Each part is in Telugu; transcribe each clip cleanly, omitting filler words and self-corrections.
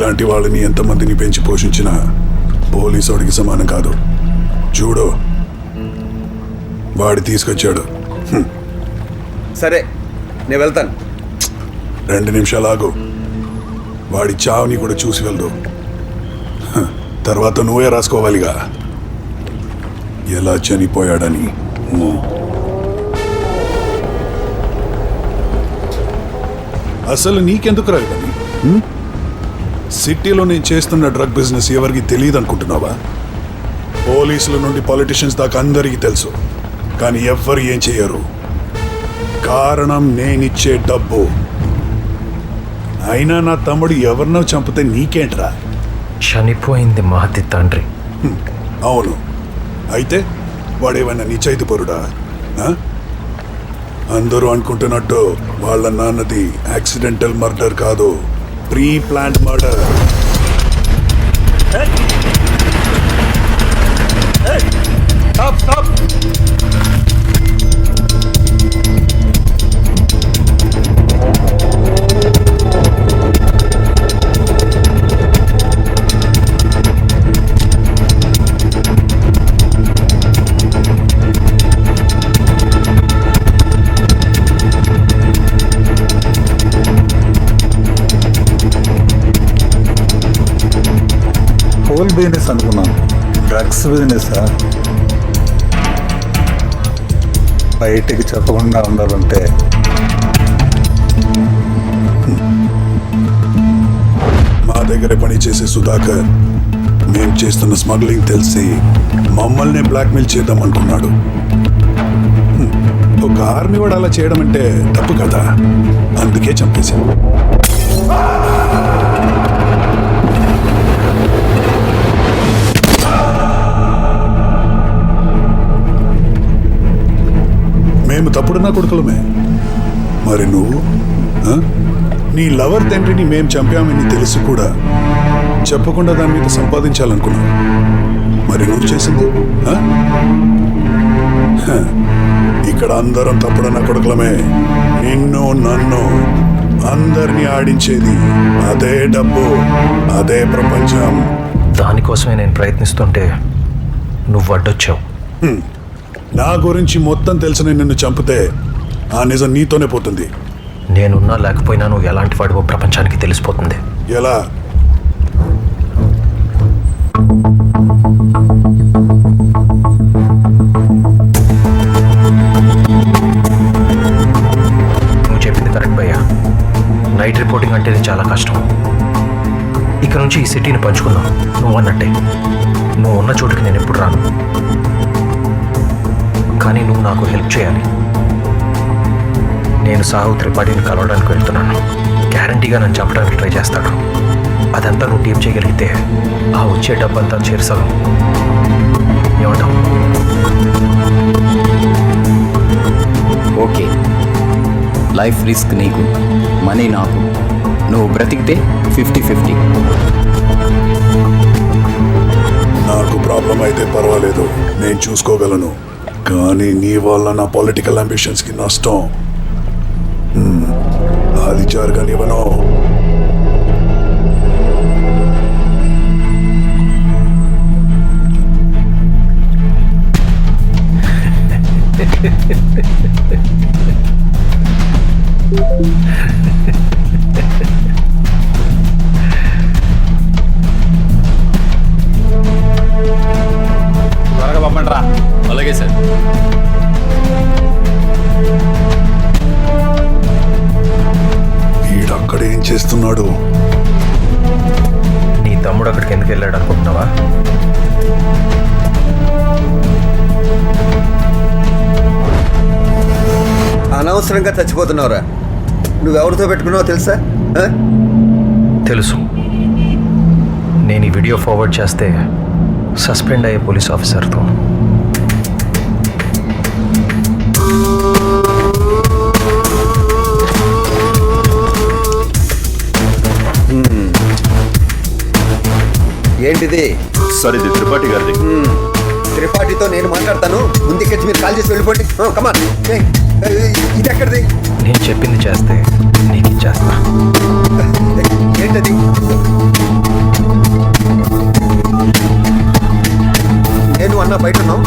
నీలాంటి వాళ్ళని ఎంతమందిని పెంచి పోషించినా పోలీసోడికి సమానం కాదు. చూడు, వాడి తీసుకొచ్చాడు. సరే, నేను వెళ్తాను. 2 నిమిషాలు ఆగు. వాడి చావుని కూడా చూసి వెళ్దు. తర్వాత నువ్వే రాసుకోవాలిగా ఎలా చనిపోయాడని. అసలు నీకెందుకు రాదని? సిటీలో నేను చేస్తున్న డ్రగ్ బిజినెస్ ఎవరికి తెలియదు అనుకుంటున్నావా? పోలీసుల నుండి పొలిటీషియన్స్ దాకా అందరికీ తెలుసు, కానీ ఎవ్వరు ఏం చేయరు. కారణం నేనిచ్చే డబ్బు. అయినా నా తమ్ముడు ఎవరినో చంపితే నీకేంట్రా? చనిపోయింది మహతి తండ్రి. అవును, అయితే వాడేమైనా నిశ్చయితపరుడా? అందరూ అనుకుంటున్నట్టు వాళ్ళ నాన్నది యాక్సిడెంటల్ మర్డర్ కాదు, pre planned murder. Whole business అనుకున్నాను, డ్రగ్స్ బిజినెస్. బయటికి చెప్పకుండా ఉండాలంటే మా దగ్గర పనిచేసే సుధాకర్ మేం చేస్తున్న స్మగ్లింగ్ తెలిసి మమ్మల్ని బ్లాక్మెయిల్ చేద్దాం అనుకున్నాడు. ఒక ఆర్మీ వాడు అలా చేయడం అంటే తప్పు కదా, అందుకే చంపేశాం. మేము తప్పుడు నా కొడుకులమే. మరి నువ్వు నీ లవర్ తండ్రిని మేం చంపామని తెలిసి కూడా చెప్పకుండా దాని మీద సంపాదించాలనుకున్నావు. మరి నువ్వు చేసింది? ఇక్కడ అందరం తప్పుడు నా కొడుకులమే. నిన్ను నన్ను అందరినీ ఆడించేది అదే డబ్బు, అదే ప్రపంచం. దానికోసమే నేను ప్రయత్నిస్తుంటే నువ్వు అడ్డొచ్చావు. నా గురించి మొత్తం తెలిసిన నిన్ను చంపితే ఆ నిజం నీతోనే పోతుంది. నేనున్నా లేకపోయినా నువ్వు ఎలాంటి వాడివో ప్రపంచానికి తెలిసిపోతుంది. ఎలా? నువ్వు చెప్పింది కరెక్ట్ భయ్యా. నైట్ రిపోర్టింగ్ అంటేనే చాలా కష్టం. ఇక నుంచి ఈ సిటీని పంచుకుందాం. నువ్వు అన్నట్టే నువ్వు ఉన్న చోటుకి నేను ఎప్పుడు రాను, కానీ నువ్వు నాకు హెల్ప్ చేయాలి. నేను సాహు త్రిపాఠిని కలవడానికి వెళ్తున్నాను. గ్యారంటీగా నన్ను చంపడానికి ట్రై చేస్తాడు. అదంతా నువ్వు టీం చేయగలిగితే ఆ వచ్చే డబ్బంతా చేర్చగలం. ఏమంటావు? ఓకే, లైఫ్ రిస్క్ నీకు, మనీ నాకు. నువ్వు బ్రతికితే 50-50. నాకు ప్రాబ్లం అయితే పర్వాలేదు, నేను చూసుకోగలను. కానీ నీ వల్ల నా పొలిటికల్ అంబిషన్స్కి నష్టం. అది జరగనివ్వను. త్వరగా పంపండిరా. అలాగే సార్. వీడక్కడ ఏం చేస్తున్నాడు? నీ తమ్ముడు అక్కడికి ఎందుకు వెళ్ళాడు అనుకుంటున్నావా? అనవసరంగా చచ్చిపోతున్నావురా. నువ్వెవరితో పెట్టుకున్నావో తెలుసా? తెలుసు. నేను ఈ వీడియో ఫార్వర్డ్ చేస్తే సస్పెండ్ అయ్యే పోలీస్ ఆఫీసర్తో. ఏంటిది? సార్, ఇది త్రిపాఠి గారిది. త్రిపాఠితో నేను మాట్లాడతాను. ముందుకెచ్చి మీరు కాల్ చేసి వెళ్ళిపోండి. కమాన్. ఇది ఎక్కడిది? నేను చెప్పింది చేస్తే నీకు ఇచ్చేస్తా. ఏంటది? నేను అన్న బయట ఉన్నాం.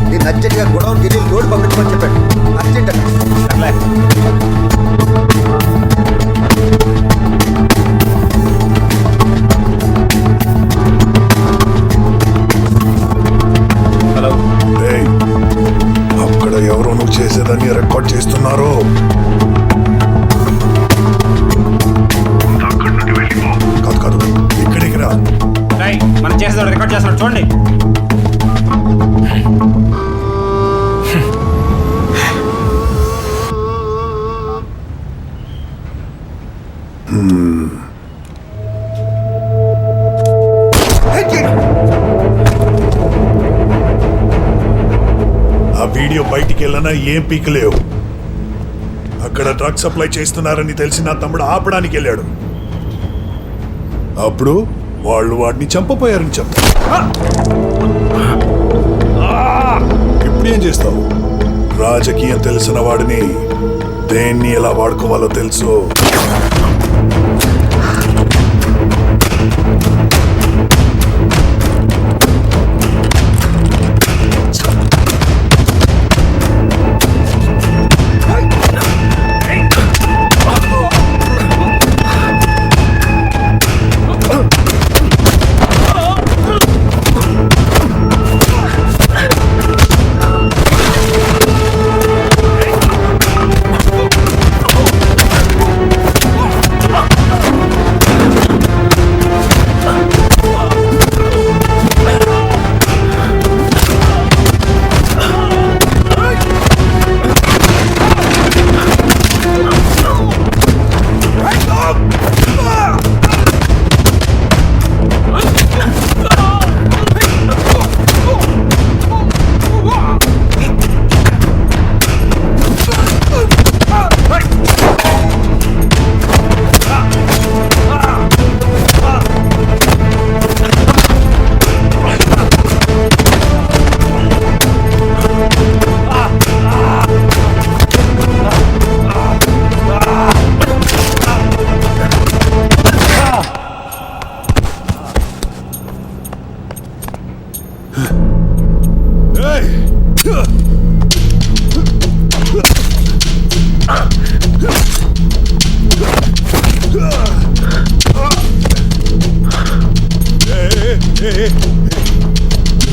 నేను అర్జెంట్గా గొడవకి వెళ్ళి లోడ్ పంపించమని చెప్పాడు. అర్జెంట్ అన్న. ఏయ్, అక్కడ ఎవరో నువ్వు చేసేదాన్ని రికార్డ్ చేస్తున్నారు. కాదు కాదు, ఇక్కడికి రా. మనం చేసేది రికార్డ్ చేస్తున్నాడు చూడండి. ఆ వీడియో బయటికి వెళ్ళినా ఏం పీకలేవు. అక్కడ డ్రగ్ సప్లై చేస్తున్నారని తెలిసి నా తమ్ముడు ఆపడానికి వెళ్ళాడు. అప్పుడు వాళ్ళు వాడిని చంపపోయారని చెప్పు. ఇప్పుడు ఏం చేస్తావు? రాజకీయం తెలిసిన వాడిని దేన్ని ఎలా వాడుకోవాలో తెలుసు.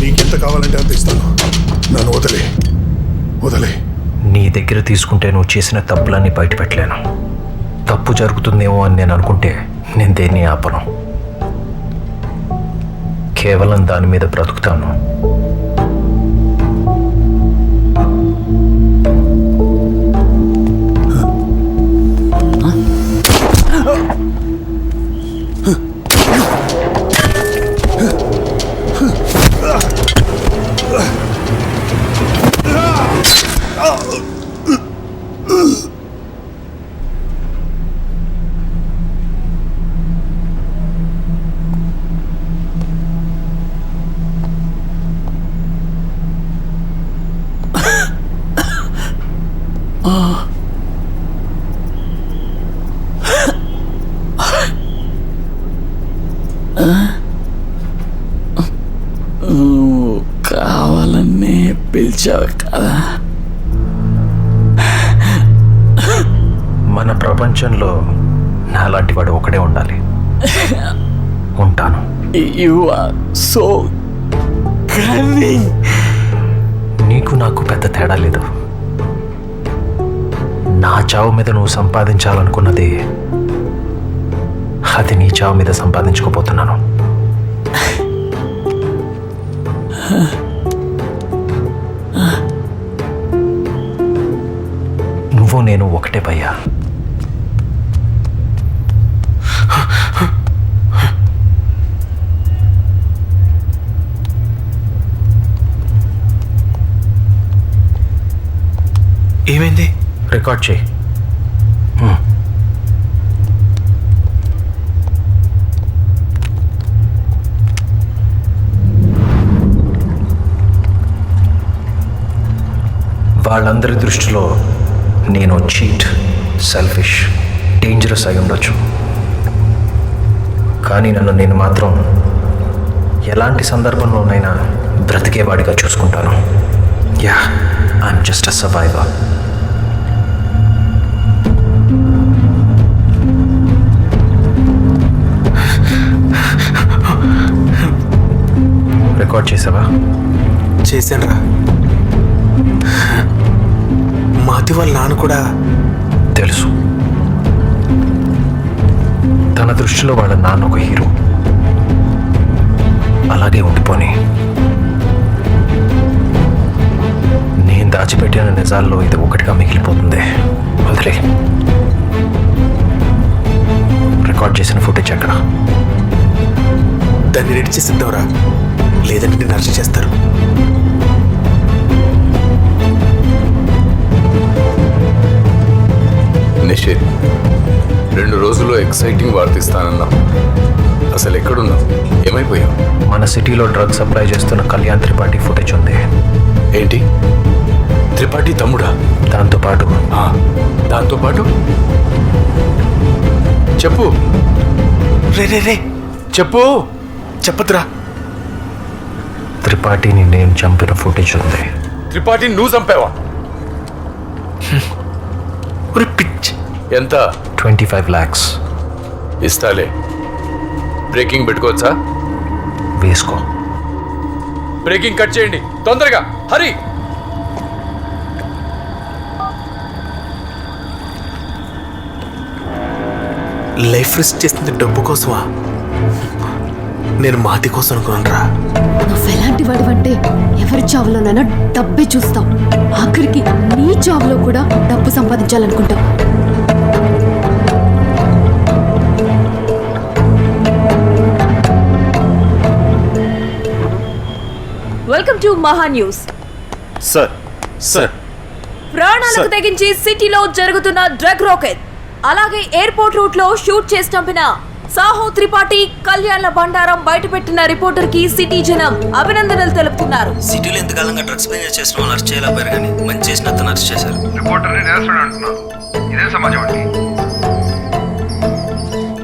నీకెంత కావాలంటే అంత ఇస్తాను. నన్ను వదిలే. నీ దగ్గర తీసుకుంటే నువ్వు చేసిన తప్పులన్నీ బయట పెట్టలేను. తప్పు జరుగుతుందేమో అని నేను అనుకుంటే నేను దేన్ని ఆపను. కేవలం దాని మీద బ్రతుకుతాను. కావాలనే పిలిచావు కదా. మన ప్రపంచంలో నాలాంటి వాడు ఒకడే ఉండాలి. ఉంటాను. You are so cunning. నీకు నాకు పెద్ద తేడా లేదు. నా చావు మీద నువ్వు సంపాదించాలనుకున్నది అది నీ చావు మీద సంపాదించుకోపోతున్నాను. నువ్వు నేను ఒకటే భయ్యా. ఏమైంది? రికార్డ్ చేయి. వాళ్ళందరి దృష్టిలో నేను చీట్, సెల్ఫిష్, డేంజరస్ అయి ఉండొచ్చు. కానీ నన్ను నేను మాత్రం ఎలాంటి సందర్భంలోనైనా బ్రతికేవాడిగా చూసుకుంటాను. Yeah, I'm just a survivor. Record చేసావా? చేశానురా. మాతి వాళ్ళ నాన్న కూడా తెలుసు. తన దృష్టిలో వాళ్ళ నాన్న ఒక హీరో. అలాగే ఉండిపోని. నేను దాచిపెట్టిన నిజాల్లో ఇది ఒకటిగా మిగిలిపోతుంది. వదిలే. రికార్డ్ చేసిన ఫుటేజ్ ఎక్కడ? దాన్ని రెడీ చేసిద్దాంరా, లేదంటే నేను అరెస్ట్ చేస్తారు. నిషేధ్, 2 రోజుల్లో ఎక్సైటింగ్ వార్త ఇస్తానన్నా. అసలు ఎక్కడున్నావు? ఏమైపోయావు? మన సిటీలో డ్రగ్ సప్లై చేస్తున్న కళ్యాణ్ త్రిపాఠి ఫుటేజ్ ఉంది. ఏంటి, త్రిపాఠి తమ్ముడా? దాంతోపాటు దాంతోపాటు చెప్పు. రే చెప్పు. చెప్పదురా. త్రిపాఠిని నేను చంపిన ఫుటేజ్ ఉంది. త్రిపాఠిని నువ్వు చంపావా? ఒరే పిచ్. ఎంత? 25 lakhs. ఇస్తాలే. బ్రేకింగ్ పెట్టుకోవచ్చా? వేసుకో. బ్రేకింగ్ కట్ చేయండి తొందరగా, హరి. లైఫ్ రిస్క్ చేసింది డబ్బు కోసమా? నేను మాతి కోసం అనుకున్నానురా. నువ్వు ఎలాంటి వాడివంటే ఎవరి చావులోనైనా డబ్బే చూస్తావు. ఆఖరికి నీ చావులో కూడా డబ్బు సంపాదించాలనుకుంటావు. వెల్కమ్ టు మహా న్యూస్. సార్ ప్రాణాలకు తెగించి సిటీలో జరుగుతున్న డ్రగ్ రాకెట్, అలాగే ఎయిర్పోర్ట్ రూట్ లో షూట్ చేసి చంపిన సాహో త్రిపాఠి, కళ్యాణ్ బండారం బయటపెట్టిన రిపోర్టర్ కి సిటీ జనం అభినందనలు తెలుపుతున్నారు. సిటీలో ఎంతకాలంగా డ్రగ్స్ బిజినెస్ చేసిన వాళ్ళు అరెస్ట్ చేయలేకపోయారు, కానీ మంచి చేసిన అతను అరెస్ట్ చేశారు.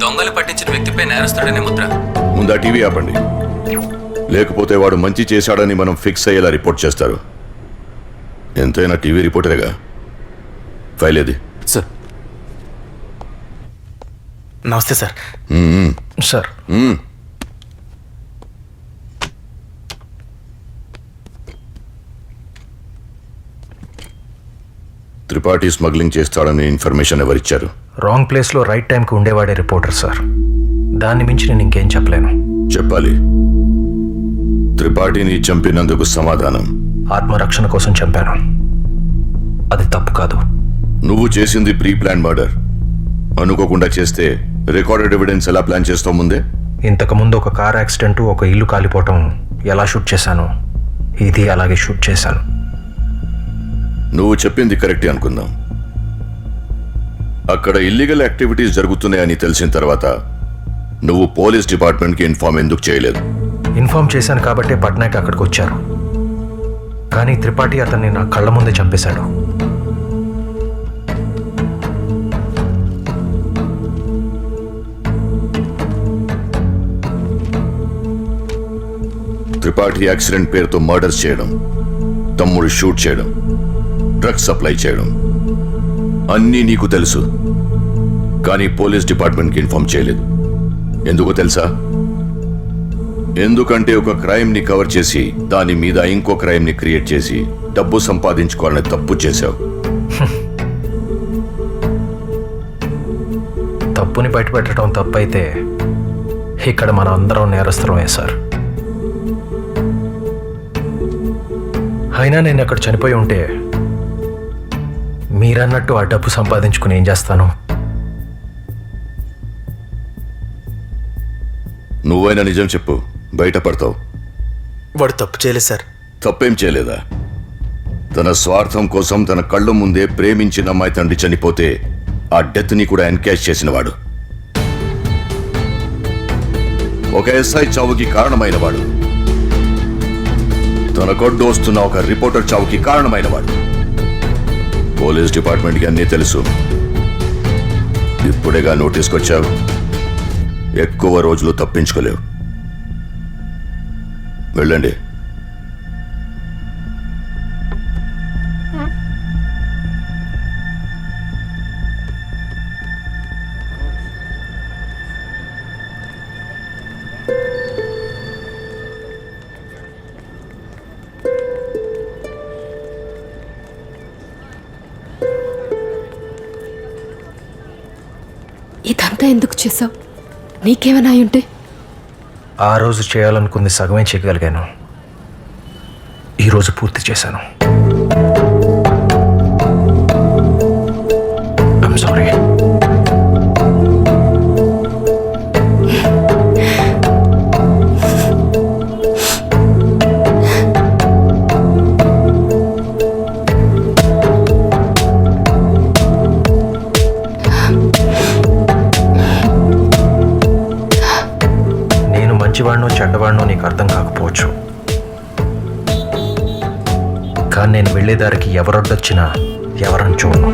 దొంగలు పట్టించిన వ్యక్తిపై నేరస్తుడనే ముద్ర. ముందా టీవీ ఆపండి, లేకపోతే వాడు మంచి చేశాడని మనం ఫిక్స్ అయ్యేలా రిపోర్ట్ చేస్తారు. ఎంతైనా టీవీ రిపోర్టరేగా. ఫైల్ ఏది? సార్. నమస్తే సార్. సార్, త్రిపాఠి స్మగ్లింగ్ చేస్తాడని ఇన్ఫర్మేషన్ ఎవరిచ్చారు? రాంగ్ ప్లేస్లో రైట్ టైంకి ఉండేవాడే రిపోర్టర్ సార్. దాన్ని మించి నేను ఇంకేం చెప్పలేను. చెప్పాలి. త్రిపాఠిని చంపినందుకు సమాధానం? ఆత్మరక్షణ కోసం చంపాను. అది తప్పు కాదు. నువ్వు చేసింది ప్రీ ప్లాన్ మర్డర్. అనుకోకుండా చేస్తే రికార్డెడ్ ఎవిడెన్స్ ఎలా ప్లాన్ చేస్తావు ముందే? ఇంతకుముందు ఒక కార్ యాక్సిడెంట్, ఒక ఇల్లు కాలిపోవటం ఎలా షూట్ చేశాను, ఇది అలాగే షూట్ చేశాను. నువ్వు చెప్పింది కరెక్టే అనుకుందాం. అక్కడ ఇల్లీగల్ యాక్టివిటీస్ జరుగుతున్నాయని తెలిసిన తర్వాత నువ్వు పోలీస్ డిపార్ట్మెంట్కి ఇన్ఫార్మ్ ఎందుకు చేయలేదు? ఇన్ఫార్మ్ చేశాను కాబట్టే పట్నాయక్ అక్కడికి వచ్చారు. కానీ త్రిపాఠి అతన్ని నా కళ్ళ ముందే చంపేశాడు. త్రిపాఠి యాక్సిడెంట్ పేరుతో మర్డర్స్ చేయడం, తమ్ముడు షూట్ చేయడం, డ్రగ్స్ సప్లై చేయడం అన్నీ నీకు తెలుసు. కానీ పోలీస్ డిపార్ట్మెంట్కి ఇన్ఫార్మ్ చేయలేదు. ఎందుకో తెలుసా? ఎందుకంటే ఒక క్రైమ్ ని కవర్ చేసి దాని మీద ఇంకో క్రైమ్ ని క్రియేట్ చేసి డబ్బు సంపాదించుకోవాలని తప్పు చేశావు. తప్పుని బయటపెట్టడం తప్పైతే ఇక్కడ మన అందరం నేరస్తులమే సార్. అయినా నేను అక్కడ చనిపోయి ఉంటే మీరన్నట్టు ఆ డబ్బు సంపాదించుకుని ఏం చేస్తాను? నువ్వైనా నిజం చెప్పు, బయటపడతావు. వాడు తప్పు చేయలేదు సార్. తప్పేం చేయలేదా? తన స్వార్థం కోసం తన కళ్ళ ముందే ప్రేమించిన అమ్మాయి తండ్రి చనిపోతే ఆ డెత్ ని కూడా ఎన్కాష్ చేసినవాడు. ఒక ఎస్ఐ చావుకి కారణమైన వాడు. తన కొడ్డు వస్తున్న ఒక రిపోర్టర్ చావుకి కారణమైన వాడు. పోలీస్ డిపార్ట్మెంట్కి అన్నీ తెలుసు. ఇప్పుడేగా నోటీస్కొచ్చావు. ఎక్కువ రోజులు తప్పించుకోలేవు. వెళ్ళండి. ఇదంతా ఎందుకు చేసావు? నీకేమైనా అయి ఉంటే? ఆ రోజు చేయాలనుకుంది సగమే చేయగలిగాను. ఈరోజు పూర్తి చేశాను. I'm sorry. మంచివాడినో చెడ్డవాడినో నీకు అర్థం కాకపోవచ్చు, కానీ నేను వెళ్ళేదారికి ఎవరొడ్డొచ్చినా ఎవరని చూడను.